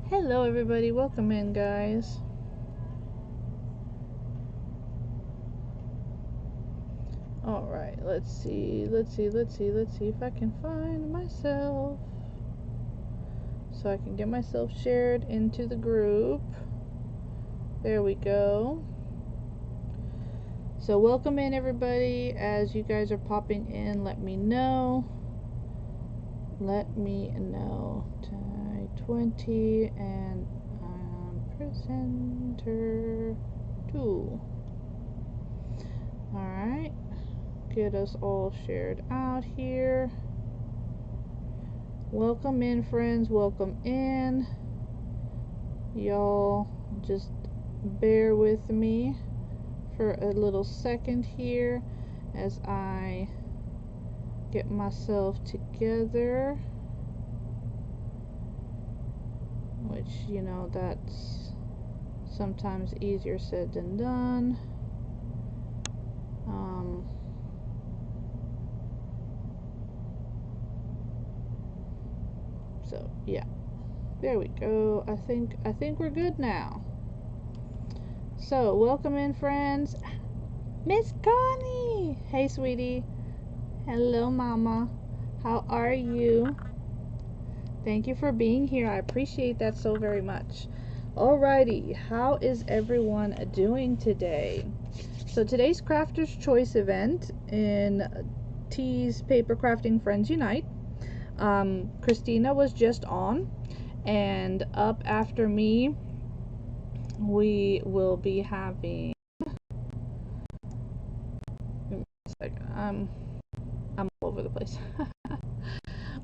Hello everybody, welcome in guys. Alright, let's see if I can find myself. So I can get myself shared into the group. There we go. So welcome in everybody. As you guys are popping in, let me know. Let me know. 20 and presenter 2. Alright. Get us all shared out here. Welcome in, friends. Welcome in. Y'all just bear with me for a little second here as I get myself together. Which, you know, that's sometimes easier said than done. So yeah, there we go. I think we're good now. So welcome in, friends. Miss Connie, hey sweetie. Hello mama, how are you? Thank you for being here. I appreciate that so very much. Alrighty, how is everyone doing today? So today's Crafter's Choice event in T's Paper Crafting Friends Unite. Christina was just on, and up after me we will be having, give me a second, I'm all over the place.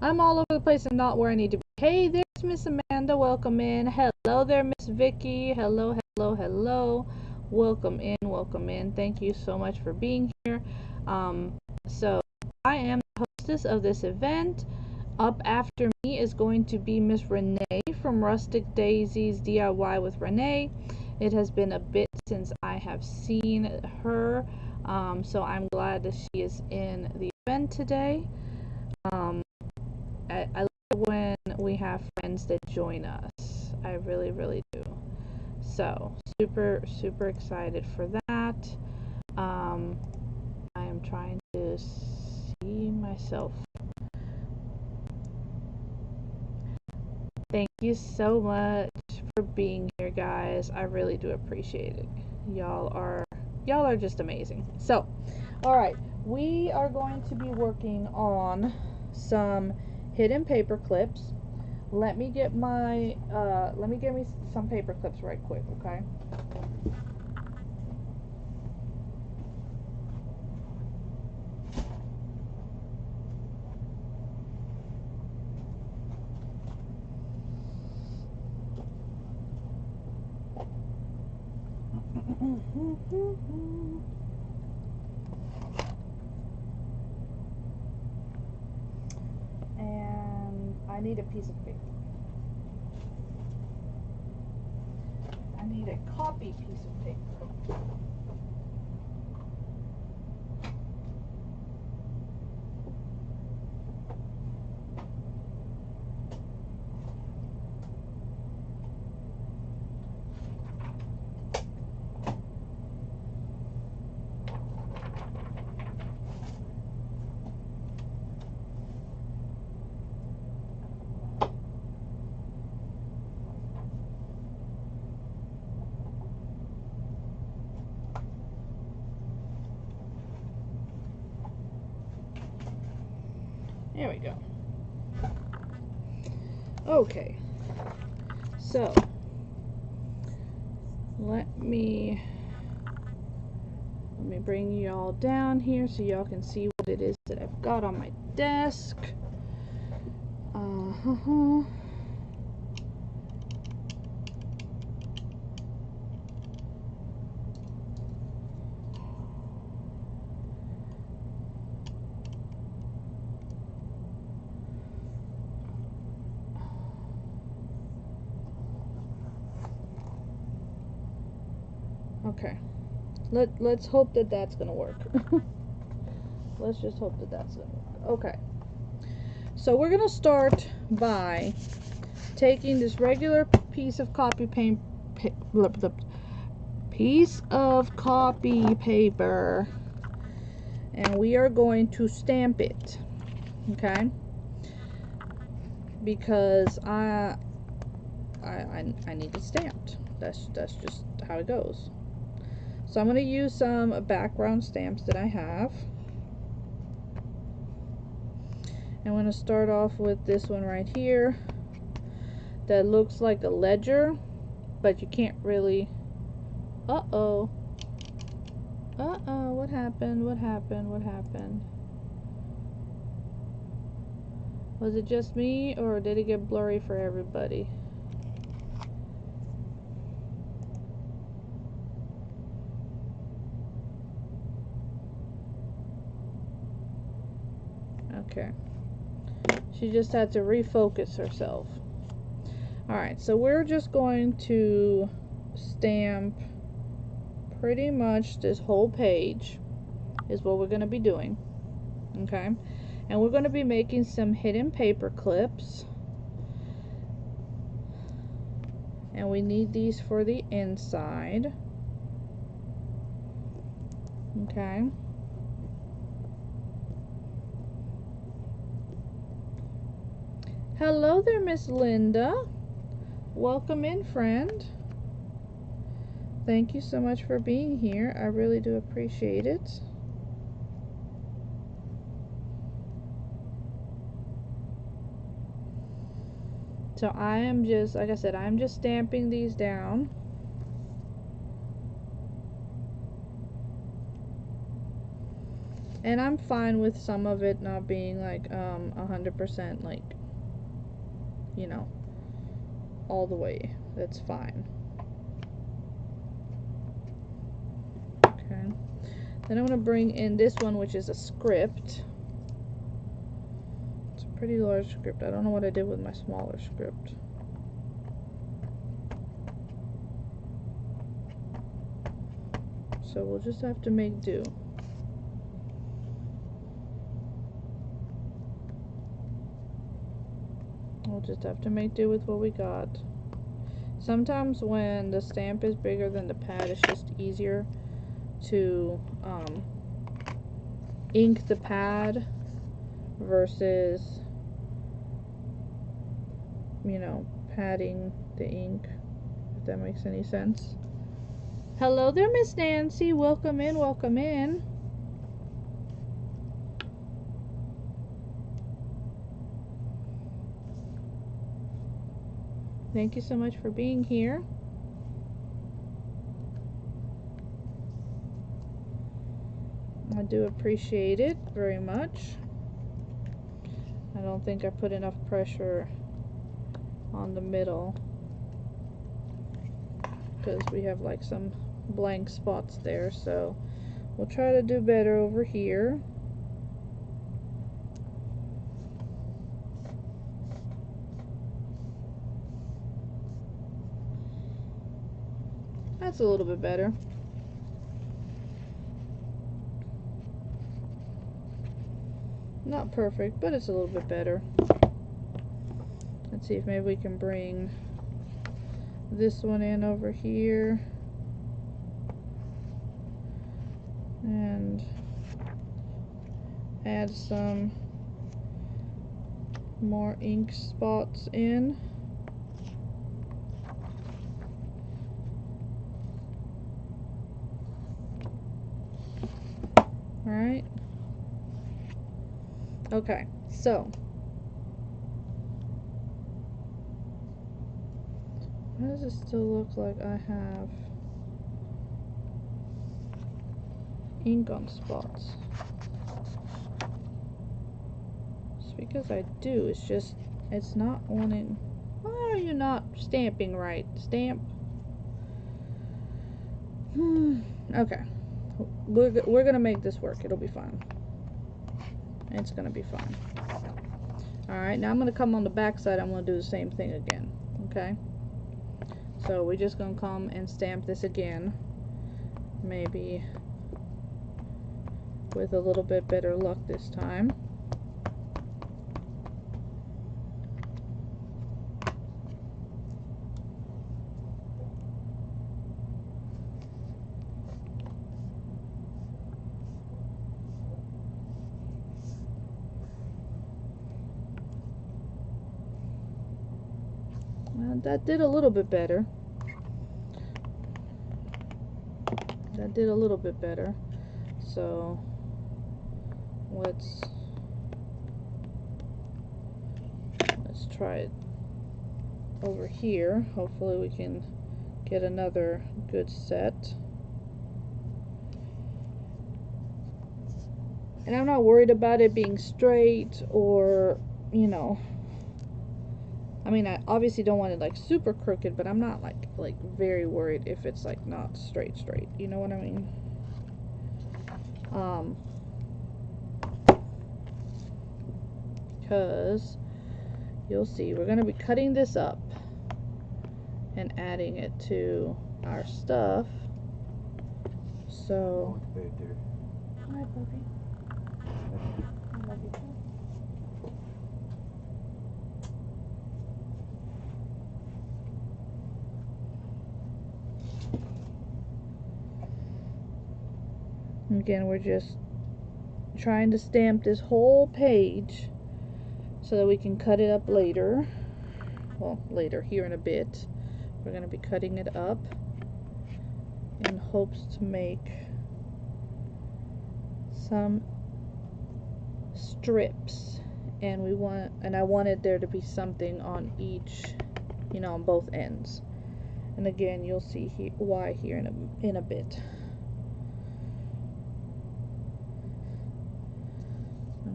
I'm all over the place and not where I need to be. Hey, there's Miss Amanda, welcome in. Hello there, Miss Vicky. Hello, hello, hello. Welcome in. Thank you so much for being here. So I am the hostess of this event. Up after me is going to be Miss Renee from Rustic Daisies DIY with Renee. It has been a bit since I have seen her, so I'm glad that she is in the event today. I love when we have friends that join us. I really, really do. So super, super excited for that. I am trying to see myself. Thank you so much for being here, guys. I really do appreciate it. Y'all are just amazing. So, all right, we are going to be working on some hidden paper clips. Let me get me some paper clips right quick, okay? And I need a piece of paper. I need a copy piece of paper. There we go. Okay. So, let me bring you all down here so y'all can see what it is that I've got on my desk. Okay. Let's hope that that's gonna work. Let's just hope that that's gonna work. Okay. So we're gonna start by taking this regular piece of copy paper, and we are going to stamp it, okay? Because I need it stamped. That's just how it goes. So I'm going to use some background stamps that I have. I'm going to start off with this one right here that looks like a ledger, but you can't really... Uh-oh. Uh-oh, what happened? What happened? What happened? Was it just me, or did it get blurry for everybody? Okay. She just had to refocus herself. Alright, so we're just going to stamp pretty much this whole page is what we're going to be doing. Okay? And we're going to be making some hidden paper clips. And we need these for the inside. Okay? Hello there, Miss Linda. Welcome in, friend. Thank you so much for being here. I really do appreciate it. So I am just, like I said, I'm just stamping these down. And I'm fine with some of it not being like 100% like, you know, all the way. That's fine. Okay. Then I'm going to bring in this one, which is a script. It's a pretty large script. I don't know what I did with my smaller script. So we'll just have to make do. We'll just have to make do with what we got. Sometimes when the stamp is bigger than the pad, it's just easier to ink the pad versus, you know, padding the ink, if that makes any sense. Hello there, Miss Nancy. Welcome in, welcome in. Thank you so much for being here. I do appreciate it very much. I don't think I put enough pressure on the middle because we have like some blank spots there, so we'll try to do better over here. That's a little bit better. Not perfect, but it's a little bit better. Let's see if maybe we can bring this one in over here and add some more ink spots in. Alright. Okay, so why does it still look like I have ink on spots? It's because I do, it's just, it's not wanting. Why are you not stamping right? Stamp. Okay. We're gonna make this work. It'll be fine. It's gonna be fine. Alright, now I'm gonna come on the back side. I'm gonna do the same thing again. Okay? So we're just gonna come and stamp this again. Maybe with a little bit better luck this time. that did a little bit better. That did a little bit better. So let's try it over here. Hopefully we can get another good set. And I'm not worried about it being straight or, you know, I mean, I obviously don't want it like super crooked, but I'm not like very worried if it's like not straight, you know what I mean? Because you'll see, we're going to be cutting this up and adding it to our stuff. So, hi, puppy. I love you too. Again, we're just trying to stamp this whole page so that we can cut it up later. Well, later, here in a bit. We're going to be cutting it up in hopes to make some strips. And I wanted there to be something on each, you know, on both ends. And again, you'll see why here in a bit.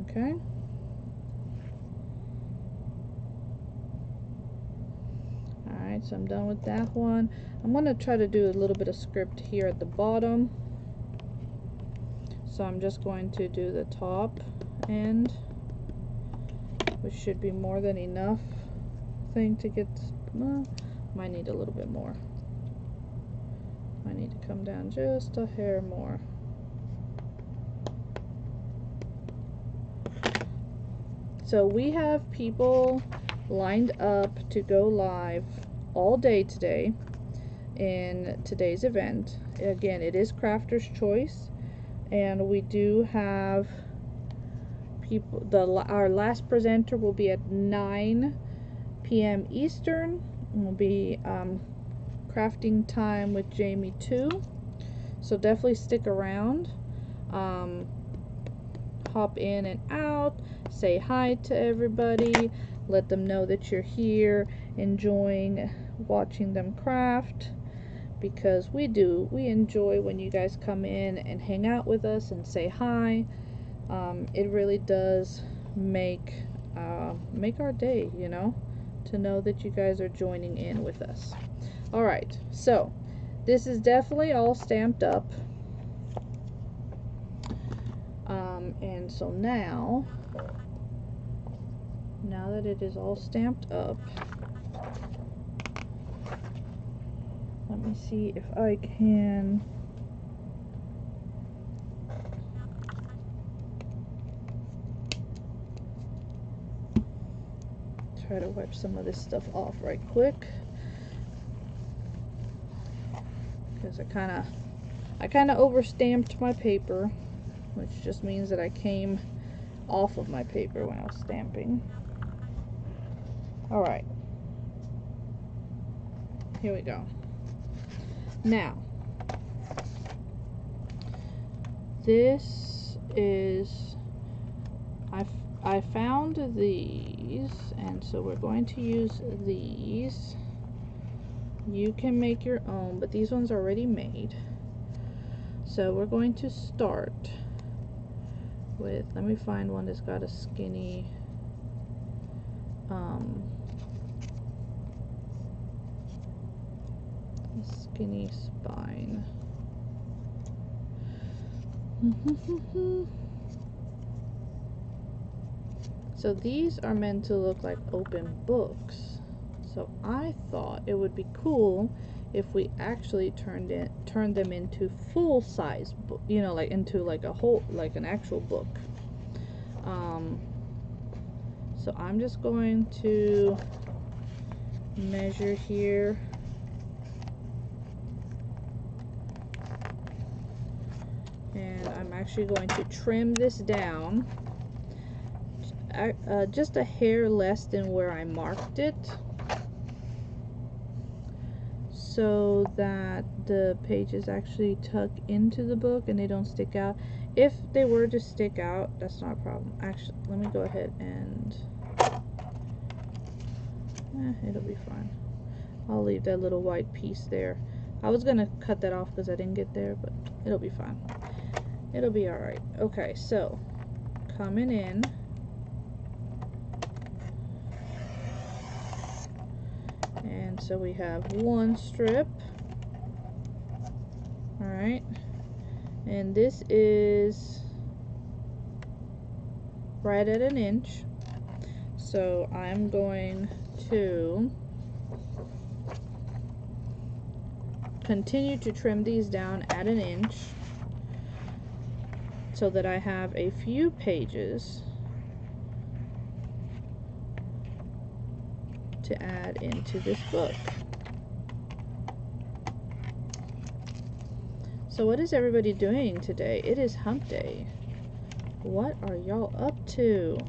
Okay. Alright, so I'm done with that one. I'm going to try to do a little bit of script here at the bottom. So I'm just going to do the top end, which should be more than enough thing to get, might need a little bit more. I need to come down just a hair more. So we have people lined up to go live all day today in today's event. Again, it is Crafter's Choice, and we do have people. Our last presenter will be at 9 p.m. Eastern. It will be crafting time with Jamie too. So definitely stick around. Hop in and out. Say hi to everybody. Let them know that you're here enjoying watching them craft, because we enjoy when you guys come in and hang out with us and say hi. It really does make our day, you know, to know that you guys are joining in with us. Alright, so this is definitely all stamped up. And so now that it is all stamped up, let me see if I can try to wipe some of this stuff off right quick, because I kind of overstamped my paper, which just means that I came off of my paper when I was stamping. Alright, here we go. Now, this is, I found these, and so we're going to use these. You can make your own, but these ones are already made. So we're going to start with, let me find one that's got a skinny spine. So these are meant to look like open books. So I thought it would be cool if we actually turned them into full size book, you know, like into like a whole, like an actual book. So I'm just going to measure here. And I'm actually going to trim this down just a hair less than where I marked it. so that the pages actually tuck into the book and they don't stick out. If they were to stick out, that's not a problem. Actually, let me go ahead and it'll be fine. I'll leave that little white piece there. I was gonna cut that off because I didn't get there, but it'll be fine. It'll be alright. Okay, so coming in, and so we have one strip. Alright, and this is right at 1 inch, so I'm going to continue to trim these down at 1 inch so that I have a few pages to add into this book. So what is everybody doing today? It is hump day. What are y'all up to?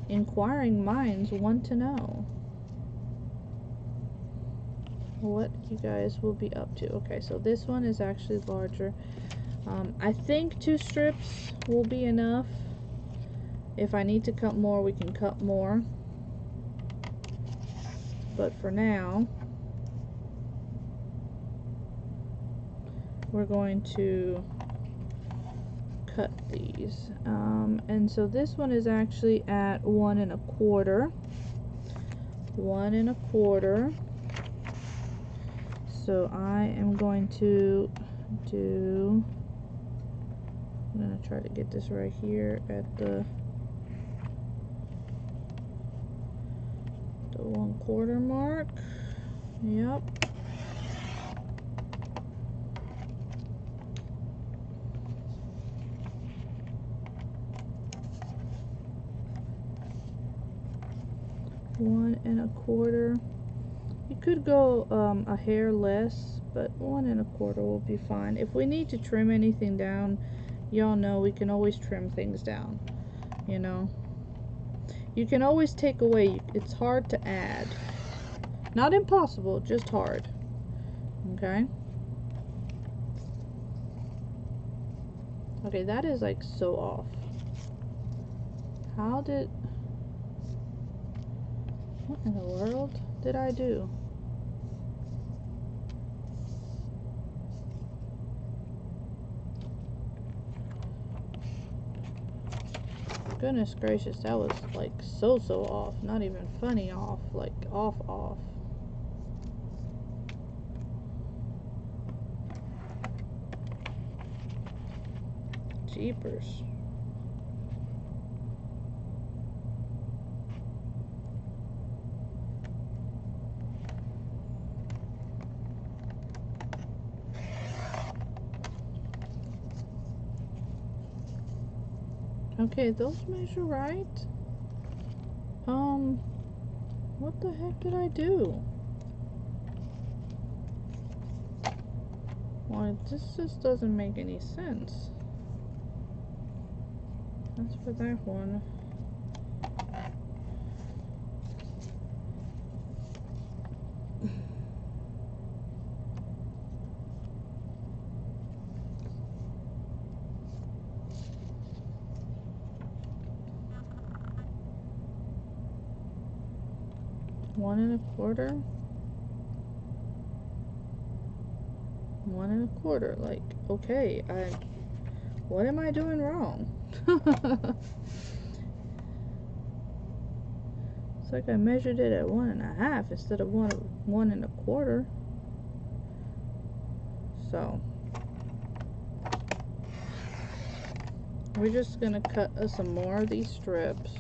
Inquiring minds want to know what you guys will be up to. Okay, so this one is actually larger. I think 2 strips will be enough. If I need to cut more, we can cut more. But for now, we're going to cut these. And so this one is actually at 1 1/4. 1 1/4. So I am going to do, I'm going to try to get this right here at the 1/4 mark. Yep. One and a quarter. You could go a hair less, but 1 1/4 will be fine. If we need to trim anything down, y'all know we can always trim things down. You know, you can always take away. It's hard to add. Not impossible, just hard. Okay. Okay, that is like so off. How did... What in the world did I do? Goodness gracious, that was like so off. Not even funny off, like off. Jeepers. Okay, those measure right. What the heck did I do? Well, this just doesn't make any sense. That's for that one. One and a quarter. 1 1/4. Like, okay, what am I doing wrong? It's like I measured it at 1 1/2 instead of 1 1/4. So we're just gonna cut some more of these strips.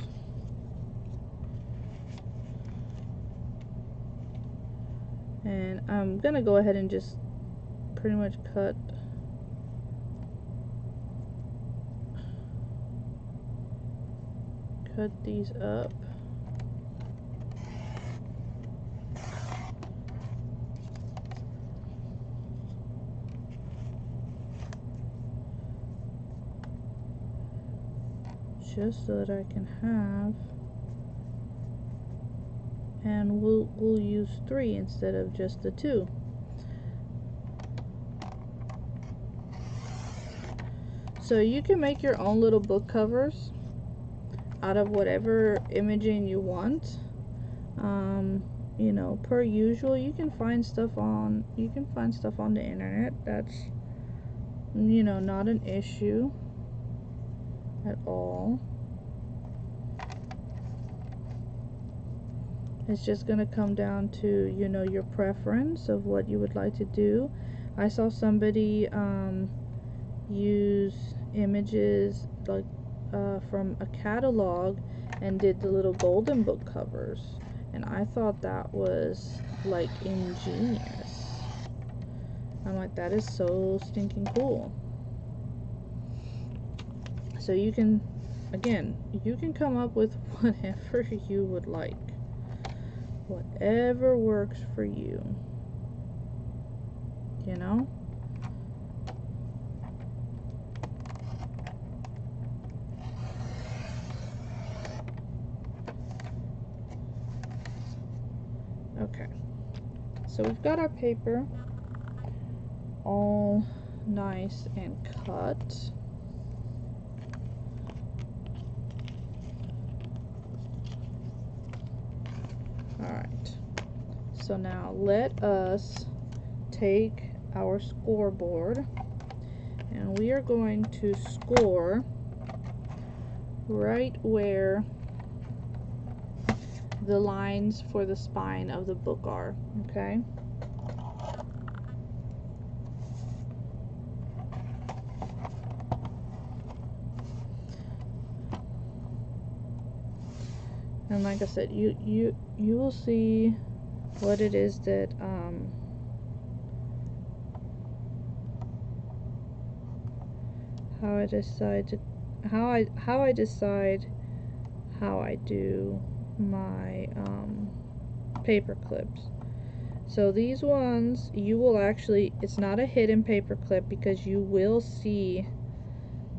And I'm gonna go ahead and just pretty much cut these up. Just so that I can have, and we'll use 3 instead of just the 2. So you can make your own little book covers out of whatever imaging you want. You know, per usual, you can find stuff on the internet. That's, you know, not an issue at all. It's just going to come down to, you know, your preference of what you would like to do. I saw somebody use images like from a catalog and did the little golden book covers, and I thought that was like ingenious. I'm like, that is so stinking cool. So you can, again, you can come up with whatever you would like. Whatever works for you. You know? Okay. So we've got our paper all nice and cut. Alright, so now let us take our scoreboard and we are going to score right where the lines for the spine of the book are, okay? And like I said, you will see what it is that how I decide how I do my paper clips. So these ones, you will actually, it's not a hidden paper clip because you will see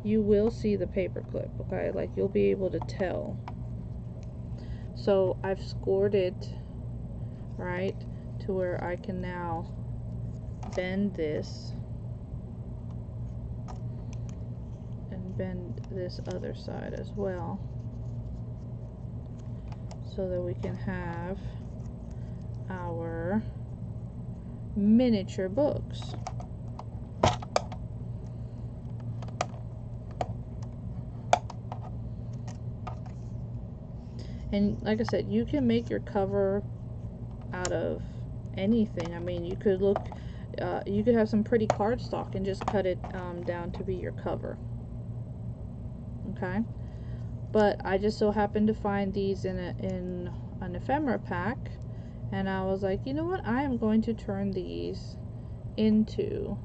the paper clip, okay? Like, you'll be able to tell. So I've scored it right to where I can now bend this and bend this other side as well, so that we can have our miniature books. And like I said, you can make your cover out of anything. I mean, you could look, you could have some pretty cardstock and just cut it down to be your cover. Okay, but I just so happened to find these in an ephemera pack, and I was like, you know what? I am going to turn these into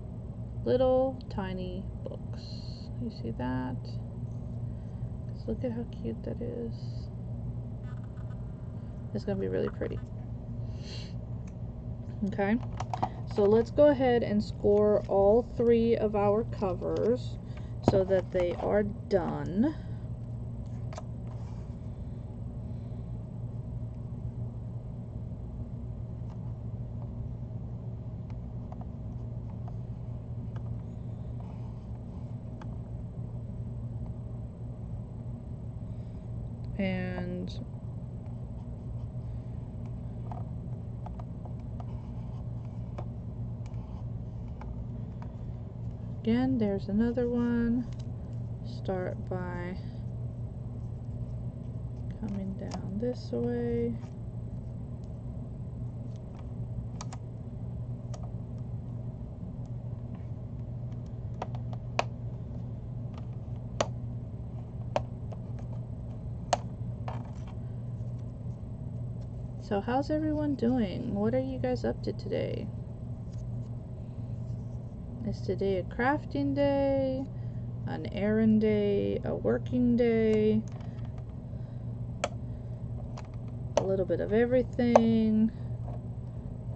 little tiny books. You see that? Just look at how cute that is. It's gonna be really pretty. Okay, so let's go ahead and score all 3 of our covers so that they are done. And again, there's another one. Start by coming down this way. So how's everyone doing? What are you guys up to today? Is today a crafting day, an errand day, a working day, a little bit of everything?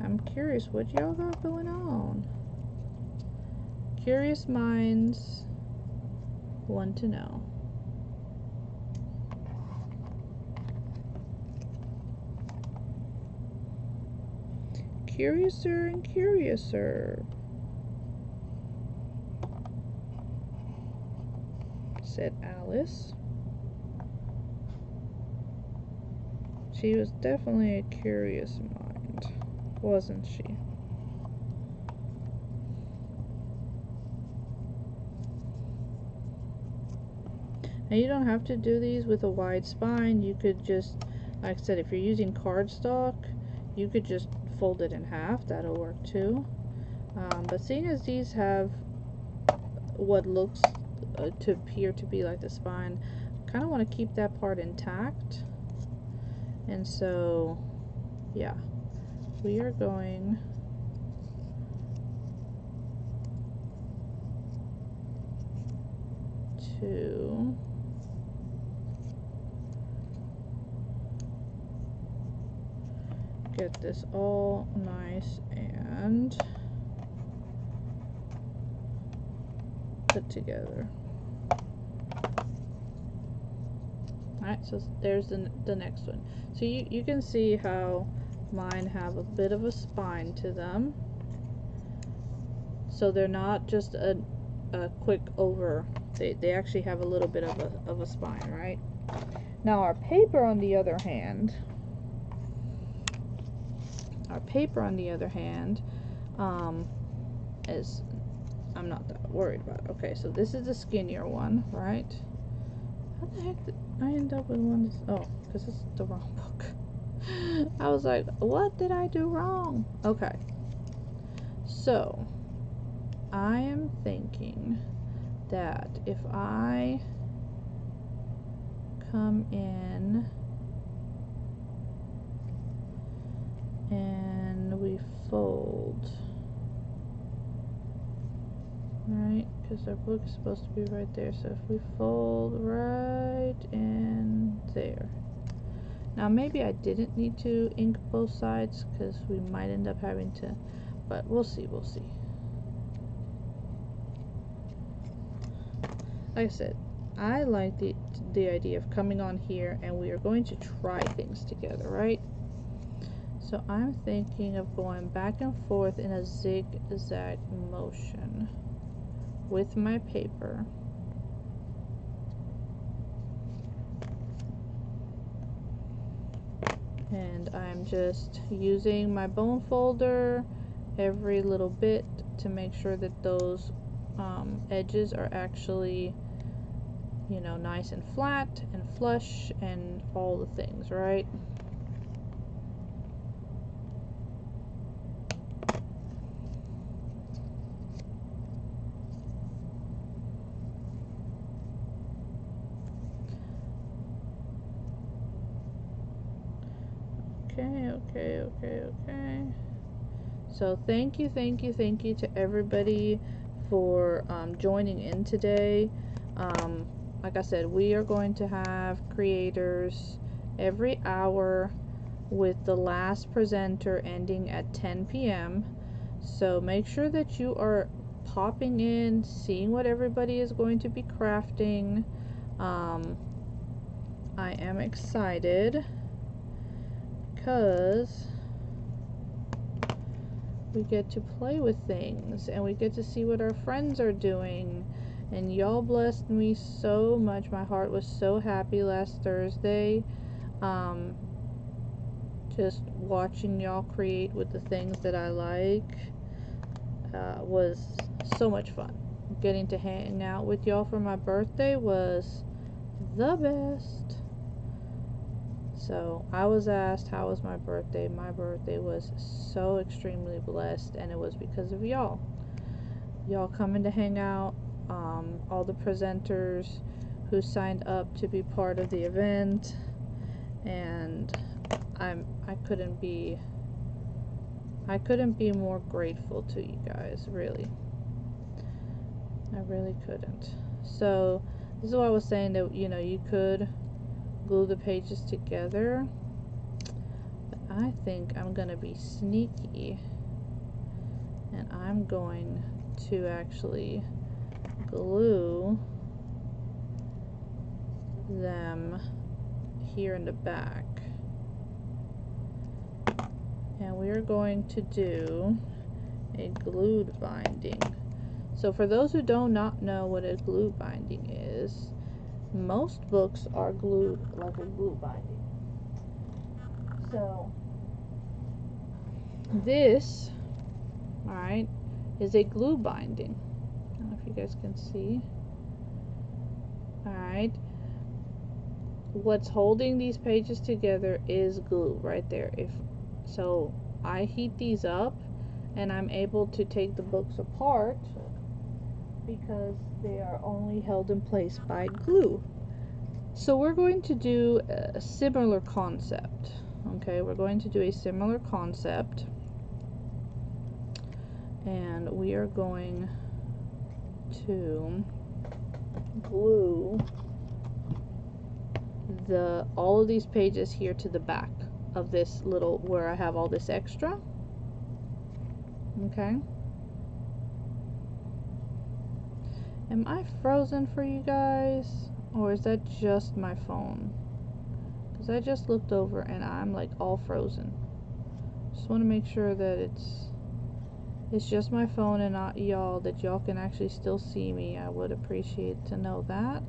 I'm curious what y'all got going on. Curious minds want to know. Curiouser and curiouser. said Alice. She was definitely a curious mind, wasn't she? Now you don't have to do these with a wide spine. You could just, like I said, if you're using cardstock, you could just fold it in half. That'll work too. But seeing as these have what looks to appear to be like the spine, I kind of want to keep that part intact. And so, yeah, we are going to get this all nice and put together. Alright, so there's the next one. So you can see how mine have a bit of a spine to them. So they're not just a quick over. They actually have a little bit of a spine, right? Now our paper on the other hand, is, I'm not that worried about it. Okay, so this is the skinnier one, right? How the heck did I end up with one that's, oh, because it's the wrong book. I was like, what did I do wrong? Okay, so I am thinking that if I come in and we fold, right, because our book is supposed to be right there, so if we fold right in there. Now maybe I didn't need to ink both sides because we might end up having to, but we'll see. Like I said, I like the idea of coming on here and we are going to try things together, right? So I'm thinking of going back and forth in a zigzag motion with my paper. And I'm just using my bone folder every little bit to make sure that those edges are actually, you know, nice and flat and flush and all the things, right? Okay. So thank you to everybody for joining in today. Like I said, we are going to have creators every hour with the last presenter ending at 10 p.m. So make sure that you are popping in, seeing what everybody is going to be crafting. I am excited because we get to play with things and we get to see what our friends are doing, and y'all blessed me so much. My heart was so happy last Thursday, just watching y'all create with the things that I like. Was so much fun. Getting to hang out with y'all for my birthday was the best. So I was asked how was my birthday. My birthday was so extremely blessed, and it was because of y'all. Y'all coming to hang out, all the presenters who signed up to be part of the event, and I couldn't be more grateful to you guys, really. I really couldn't. So this is why I was saying that, you know, you could glue the pages together, but I think I'm gonna be sneaky and I'm going to actually glue them here in the back, and we're going to do a glued binding. So for those who do not know what a glue binding is, most books are glued like a glue binding. So this, alright, is a glue binding. I don't know if you guys can see. Alright. What's holding these pages together is glue right there. So I heat these up and I'm able to take the books apart because they are only held in place by glue. So we're going to do a similar concept. Okay, we're going to do a similar concept, and we are going to glue all of these pages here to the back of this little, where I have all this extra. Okay. Am I frozen for you guys, or is that just my phone? Because I just looked over and I'm like all frozen. Just want to make sure that it's just my phone and not y'all, that y'all can actually still see me. I would appreciate to know that.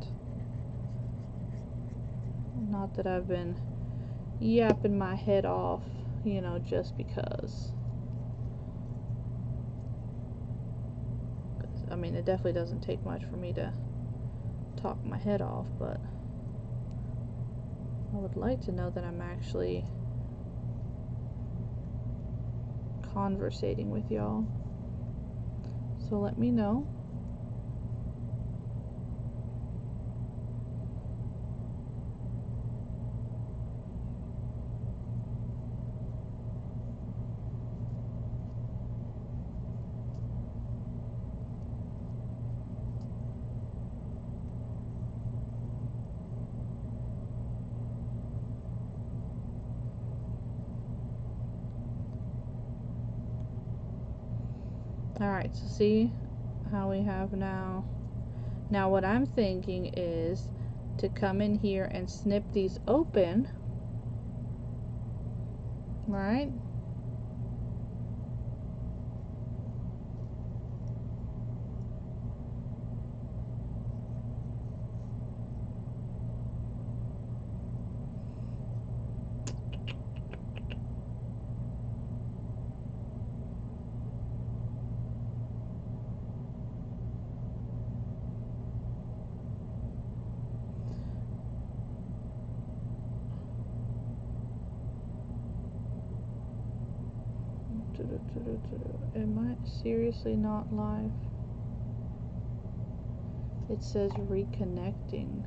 Not that I've been yapping my head off, you know, just because. I mean, it definitely doesn't take much for me to talk my head off, but I would like to know that I'm actually conversating with y'all. So let me know. Alright, so see how we have now. Now what I'm thinking is to come in here and snip these open, right? Am I seriously not live? It says reconnecting.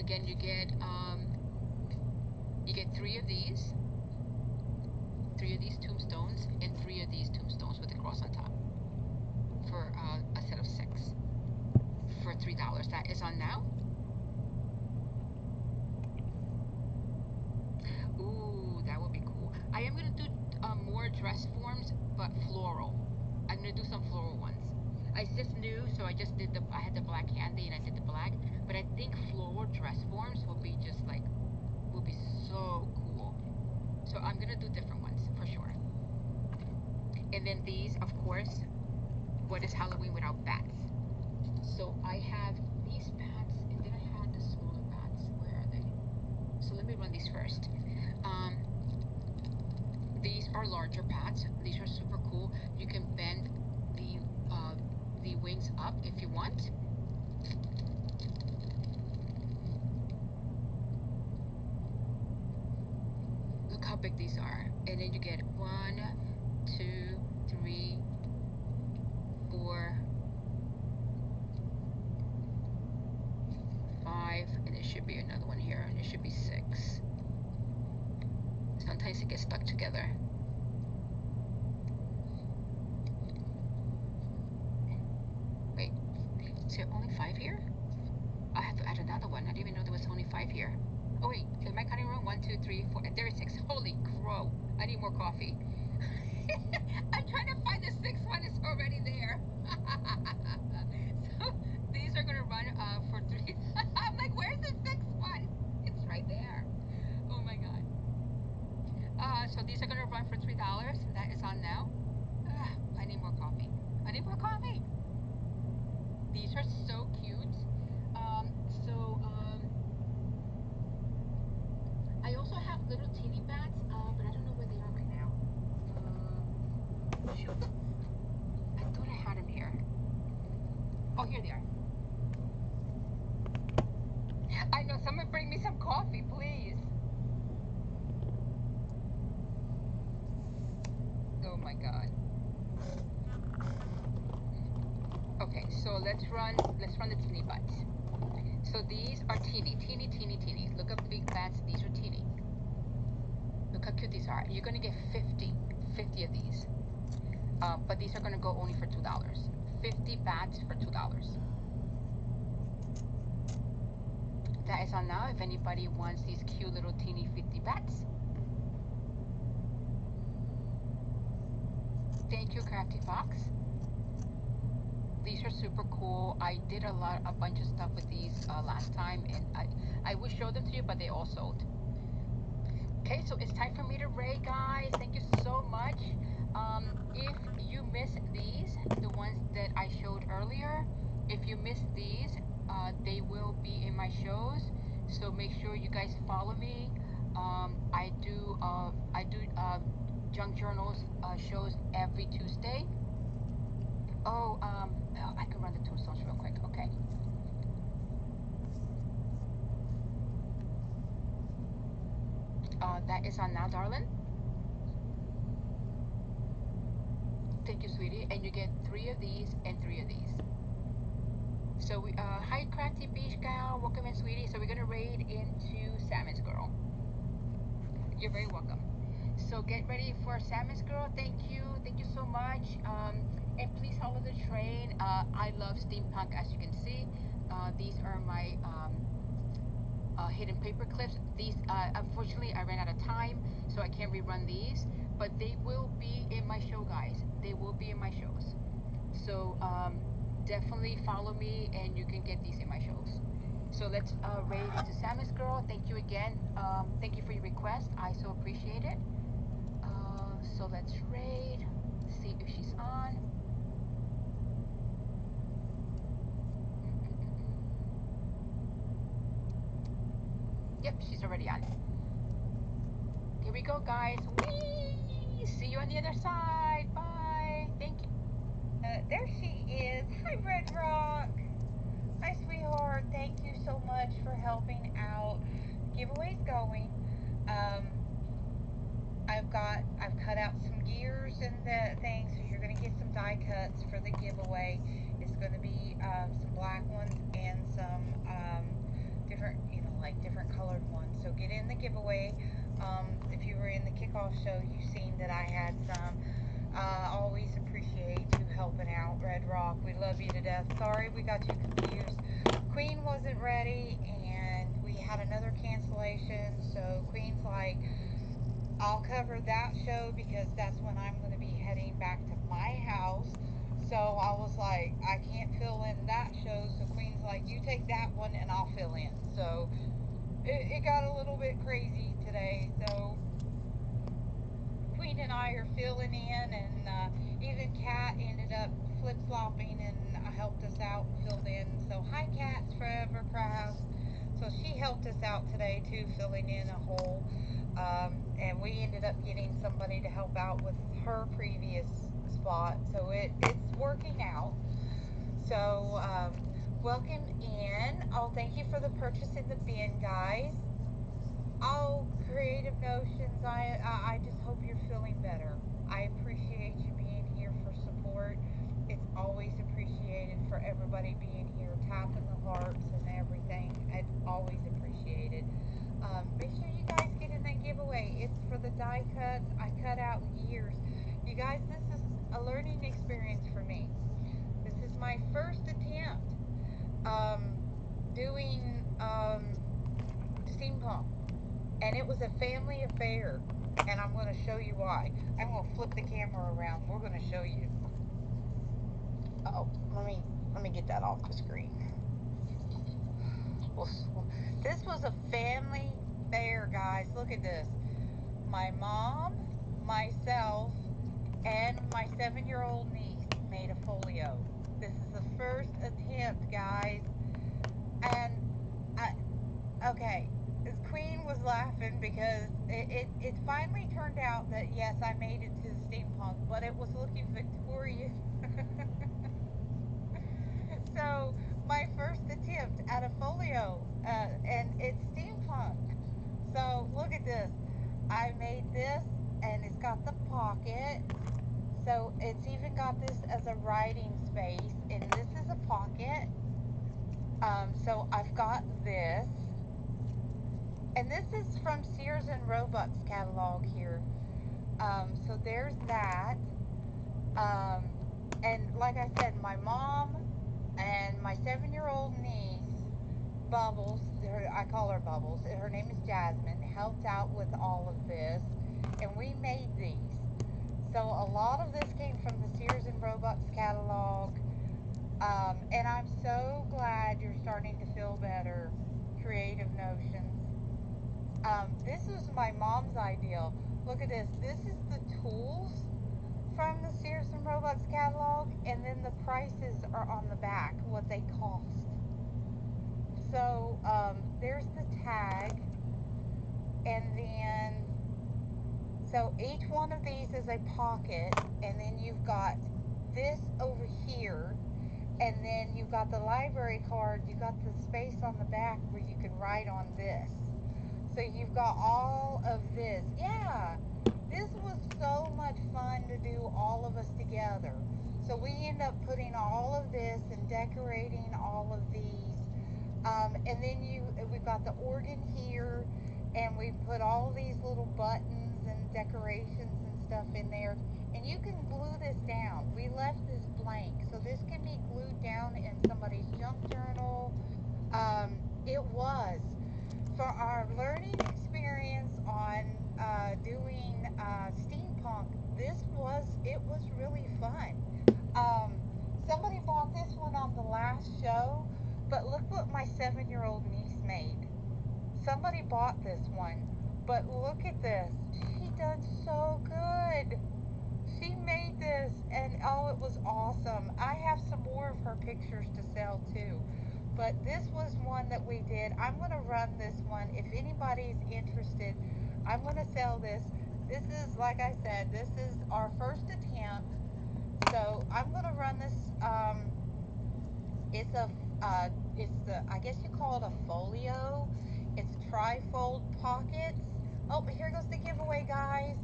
Again, you get 3 of these. 3 of these tombstones and 3 of these tombstones with the cross on top for a set of 6 for $3. That is on now. Ooh, that would be cool. I am gonna do more dress forms, but floral. I'm gonna do some floral ones. I just knew, so I just did I had the black candy and I did the black, but I think floral dress forms will be just like, will be so cool. So I'm gonna do different ones for sure. And then these, of course, what is Halloween without bats? So I have these bats, and then I had the smaller bats. Where are they? So let me run these first. These are larger bats. These are super cool. You can bend the wings up if you want. Look how big these are. And then you get 1, 2, 3, 4, 5, and there should be another one here, and there should be 6. Sometimes it gets stuck together. Wait, is there only 5 here? I have to add another one. I didn't even know there was only 5 here. Oh wait, am I counting wrong? 1, 2, 3, 4, and there is 6. Holy crow! I need more coffee. I'm trying to find the 6th one. It's already there. So these are gonna run for 3. I'm like, where's the 6th one? It's right there. Oh my god. So these are gonna run for $3. That is on now. I need more coffee. I need more coffee. These are so cute. I also have little teeny bats, but I don't know where they are right now. Shoot. I thought I had them here. Oh, here they are. I know, someone bring me some coffee, please. Oh my god. Okay, so let's run the teeny bats. So these are teeny. Look up the big bats, these are teeny. Look how cute these are. You're gonna get 50 of these. But these are gonna go only for $2. 50 bats for $2. That is on now if anybody wants these cute little teeny 50 bats. Thank you, Crafty Fox. These are super cool. I did a bunch of stuff with these last time, and I would show them to you, but they all sold. Okay, so it's time for me to raid, guys. Thank you so much. If you missed these, the ones that I showed earlier, if you missed these, they will be in my shows. So make sure you guys follow me. I do junk journals shows every Tuesday. Oh, I can run the tombstones real quick. Okay. That is on now, darling. Thank you, sweetie. And you get 3 of these and 3 of these. So we, hi, Crafty Beach Gal. Welcome in, sweetie. So we're gonna raid into Salmon's Girl. You're very welcome. So get ready for Salmon's Girl. Thank you so much. And please follow the train. I love steampunk, as you can see. These are my hidden paper clips. These, unfortunately, I ran out of time, so I can't rerun these. But they will be in my show, guys. They will be in my shows. So definitely follow me, and you can get these in my shows. So let's raid into Salmon's Girl. Thank you again. Thank you for your request. I so appreciate it. So let's raid. See if she's on. Yep, she's already on. Here we go, guys. Whee! See you on the other side. Bye. Thank you. There she is. Hi, Red Rock. Hi, sweetheart. Thank you so much for helping out. The giveaway's going. I've cut out some gears and the things, so you're going to get some die cuts for the giveaway. It's going to be some black ones and some, different, like different colored ones. So get in the giveaway. If you were in the kickoff show, you've seen that I had some. Always appreciate you helping out, Red Rock. We love you to death. Sorry we got you confused. Queen wasn't ready, and we had another cancellation. So Queen's like, I'll cover that show because that's when I'm going to be heading back to my house. So I was like, I can't fill in that show. So Queen's like, you take that one and I'll fill in. So it got a little bit crazy today. So Queen and I are filling in, and even Kat ended up flip flopping and helped us out and filled in. So hi, Kat's Forever Crafts. So she helped us out today too, filling in a hole. And we ended up getting somebody to help out with her previous spot. So it's working out. So welcome in. Oh, thank you for the purchase in the bin, guys. Oh, Creative Notions, I just hope you're feeling better. I appreciate you being here for support. It's always appreciated for everybody being here, tapping the hearts and everything. It's always appreciated. Make sure you guys get in that giveaway. It's for the die cuts. I cut out years. You guys, this is a learning experience for me. This is my first attempt doing steampunk. And it was a family affair, and I'm going to show you why. I'm going to flip the camera around. We're going to show you. Oh, let me get that off the screen. Well, this was a family affair, guys. Look at this. My mom, myself, and my 7-year-old niece made a folio. This is the first attempt, guys. And okay, Queen was laughing because it finally turned out that yes, I made it to the steampunk, but it was looking Victorian. So my first attempt at a folio, and it's steampunk. So look at this. I made this, and it's got the pocket. So it's even got this as a writing space, and this is a pocket. So I've got this. And this is from Sears and Roebuck's catalog here. So there's that. Um, and like I said, my mom and my 7-year-old niece, Bubbles, I call her Bubbles, her name is Jasmine, helped out with all of this. And we made these. So a lot of this came from the Sears and Roebuck's catalog. And I'm so glad you're starting to feel better, Creative Notions. This was my mom's idea. Look at this. This is the tools from the Sears and Roebuck's catalog, and then the prices are on the back, what they cost. So there's the tag, and then so each one of these is a pocket, and then you've got this over here, and then you've got the library card. You've got the space on the back where you can write on this. So you've got all of this. Yeah, this was so much fun to do all of us together. So we end up putting all of this and decorating all of these. And then we've got the organ here, and we put all these little buttons and decorations and stuff in there. And you can glue this down. We left this blank, so this can be glued down in somebody's junk journal. It was for our learning experience on doing steampunk. It was really fun. Um, Somebody bought this one on the last show, but look what my 7-year-old niece made. Somebody bought this one, but look at this. She done so good. She made this, and oh, it was awesome. I have some more of her pictures to sell too. But this was one that we did. I'm going to run this one. If anybody's interested, I'm going to sell this. This is, like I said, this is our first attempt. So I'm going to run this. It's a, I guess you call it a folio. It's trifold pockets. Oh, here goes the giveaway, guys.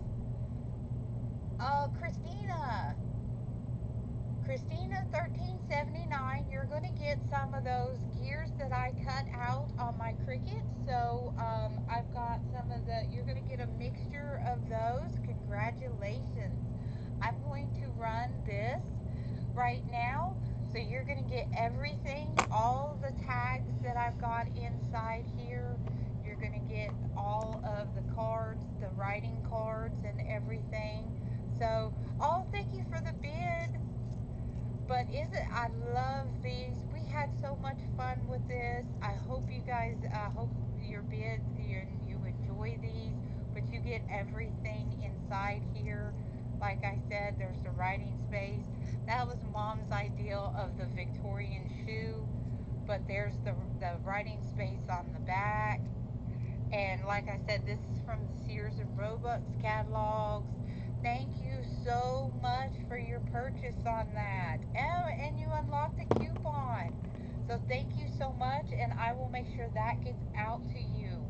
Christina. Christina $13.79. You're going to get some of those gears that I cut out on my Cricut. So I've got some of the, you're going to get a mixture of those. Congratulations. I'm going to run this right now. So you're going to get everything, all the tags that I've got inside here. You're going to get all of the cards, the writing cards and everything. So, oh, thank you for the bid. But I love these. We had so much fun with this. I hope you guys, hope your bids, you enjoy these. But you get everything inside here. Like I said, there's the writing space. That was Mom's ideal of the Victorian shoe. But there's the writing space on the back. And like I said, this is from the Sears and Roebuck catalogs. Thank you so much for your purchase on that. Oh, and you unlocked a coupon. So thank you so much, and I will make sure that gets out to you.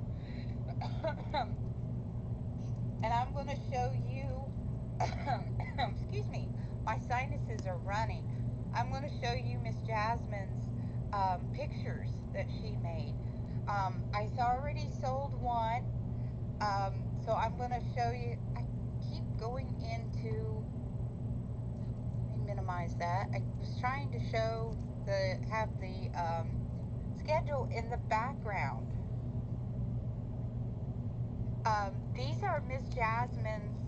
And I'm going to show you, excuse me, my sinuses are running. I'm going to show you Miss Jasmine's pictures that she made. I already sold one, so I'm going to show you. I keep going into, let me minimize that. I was trying to show have the schedule in the background. These are Miss Jasmine's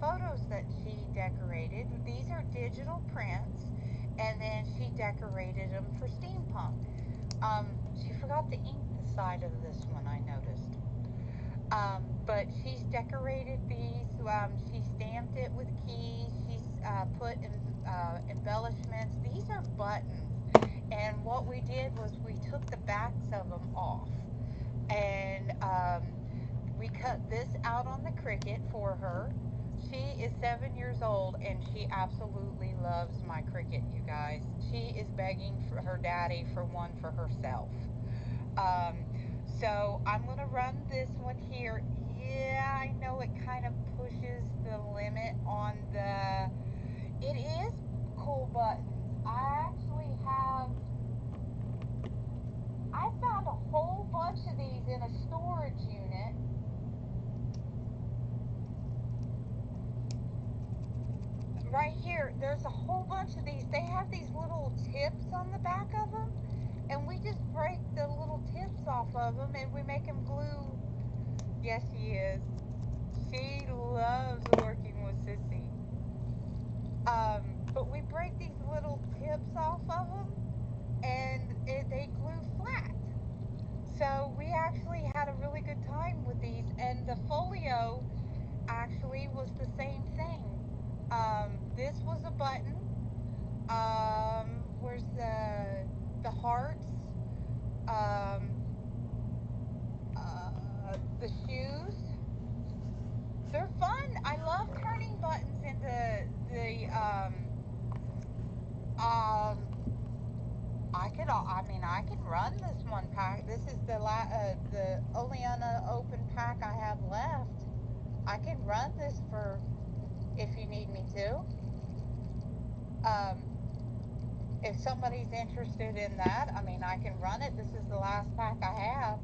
photos that she decorated. These are digital prints, and then she decorated them for steampunk. She forgot to ink the side of this one, I noticed. But she's decorated these. She stamped it with keys. She's put in, embellishments. These are buttons. And what we did was we took the backs of them off. And we cut this out on the Cricut for her. She is 7 years old and she absolutely loves my Cricut, you guys. She is begging for her daddy for one for herself. So I'm going to run this one here. Yeah, I know it kind of pushes the limit on the... It is cool buttons. I found a whole bunch of these in a storage unit. Right here, there's a whole bunch of these. They have these little tips on the back of them, and we just break the little tips off of them and we make them glue. Yes, she is. She loves working with Sissy. But we break these little tips off of them and they glue flat. So we actually had a really good time with these, and the folio actually was the same thing. This was a button. Where's the hearts? The shoes. They're fun. I love turning buttons into the I can run this one pack. This is the only unopened pack I have left. I can run this for, if you need me to. If somebody's interested in that, I can run it. This is the last pack I have.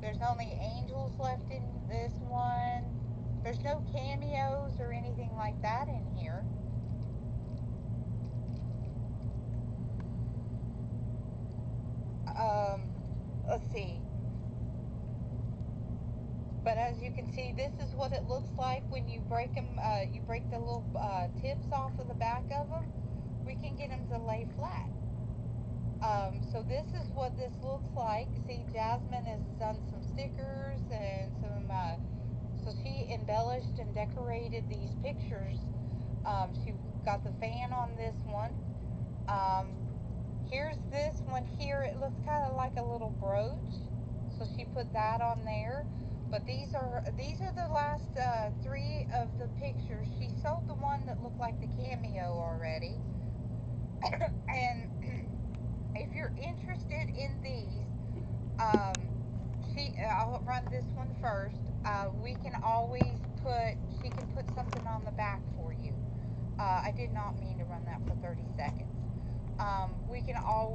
There's only angels left in this one. There's no cameos or anything like that in here. Let's see. But as you can see, this is what it looks like when you break them. You break the little tips off of the back of them. We can get them to lay flat. So this is what this looks like. See, Jasmine has done some stickers and some. So she embellished and decorated these pictures. She got the fan on this one. Here's this one here. It looks kind of like a little brooch. So she put that on there. But these are the last three of the pictures. She sold the one that looked like the cameo already. And if you're interested in these, I'll run this one first. We can always she can put something on the back for you. I did not mean to run that for 30 seconds. We can always